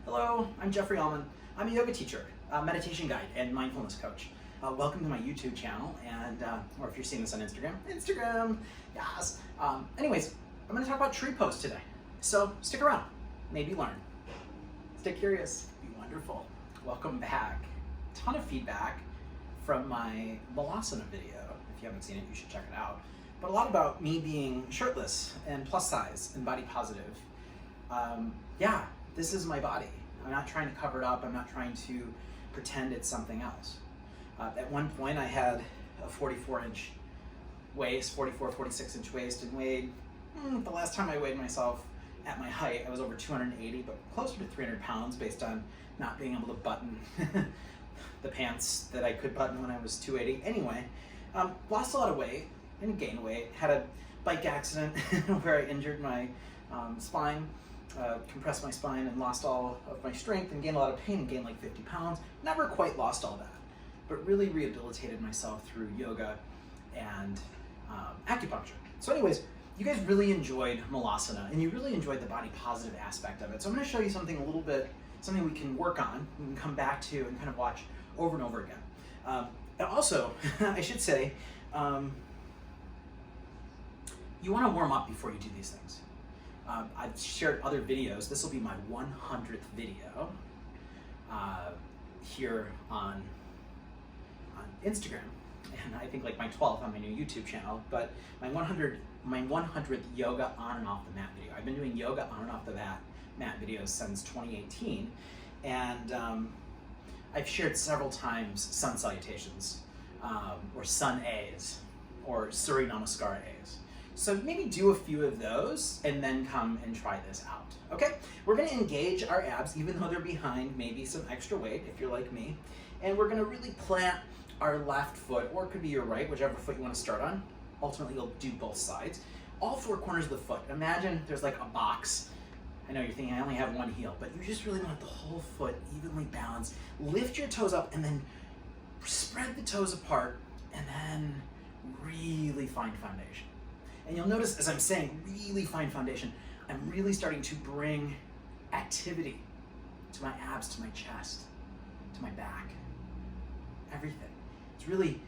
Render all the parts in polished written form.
Hello, I'm Jeffrey Allman. I'm a yoga teacher, a meditation guide, and mindfulness coach. Welcome to my YouTube channel, and or if you're seeing this on Instagram, yes. Anyways, I'm going to talk about tree pose today. So stick around, maybe learn. Stay curious, be wonderful. Welcome back. Ton of feedback from my Malasana video. If you haven't seen it, you should check it out. But a lot about me being shirtless and plus size and body positive. Yeah, this is my body. I'm not trying to cover it up. I'm not trying to pretend it's something else. At one point I had a 44-inch waist, 46 inch waist, and weighed, the last time I weighed myself at my height, I was over 280, but closer to 300 pounds based on not being able to button the pants that I could button when I was 280. Anyway, lost a lot of weight and gained weight. Had a bike accident where I injured my spine, compressed my spine and lost all of my strength and gained a lot of pain and gained like 50 pounds. Never quite lost all that, but really rehabilitated myself through yoga and acupuncture. So anyways, you guys really enjoyed Malasana and you really enjoyed the body positive aspect of it. So I'm going to show you something something we can work on, we can come back to and kind of watch over and over again. And also, I should say, you want to warm up before you do these things. I've shared other videos. This will be my 100th video here on Instagram, and I think like my 12th on my new YouTube channel. But my 100th yoga on and off the mat video. I've been doing yoga on and off the mat videos since 2018, and I've shared several times sun salutations, or sun A's, or Surya Namaskar A's. So maybe do a few of those and then come and try this out. Okay, we're gonna engage our abs even though they're behind maybe some extra weight if you're like me. And we're gonna really plant our left foot, or it could be your right, whichever foot you wanna start on. Ultimately, you'll do both sides. All four corners of the foot. Imagine there's like a box. I know you're thinking I only have one heel, but you just really want the whole foot evenly balanced. Lift your toes up and then spread the toes apart and then really find foundation. And you'll notice as I'm saying really fine foundation, I'm really starting to bring activity to my abs, to my chest, to my back, everything. It's really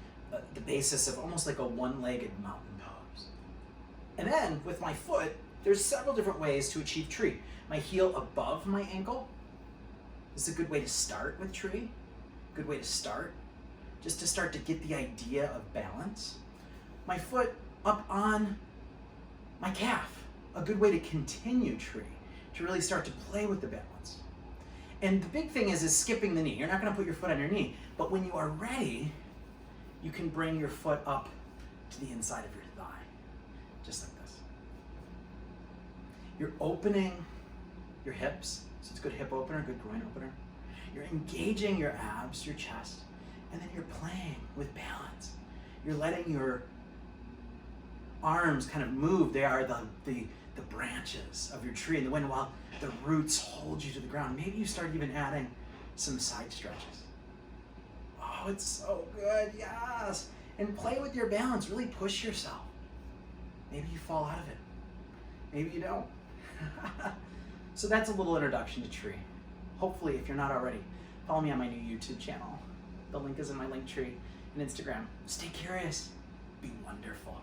the basis of almost like a one-legged mountain pose. And then with my foot, there's several different ways to achieve tree. My heel above my ankle is a good way to start with tree. Good way to start, just to start to get the idea of balance. My foot up on my calf, a good way to continue tree, to really start to play with the balance. And the big thing is skipping the knee. You're not gonna put your foot on your knee, but when you are ready, you can bring your foot up to the inside of your thigh, just like this. You're opening your hips, so it's a good hip opener, good groin opener. You're engaging your abs, your chest, and then you're playing with balance. You're letting your arms kind of move. They are the branches of your tree in the wind while the roots hold you to the ground. Maybe you start even adding some side stretches. Oh, it's so good, yes. And play with your balance, really push yourself. Maybe you fall out of it. Maybe you don't. So that's a little introduction to tree. Hopefully, if you're not already, follow me on my new YouTube channel. The link is in my link tree and Instagram. Stay curious, be wonderful.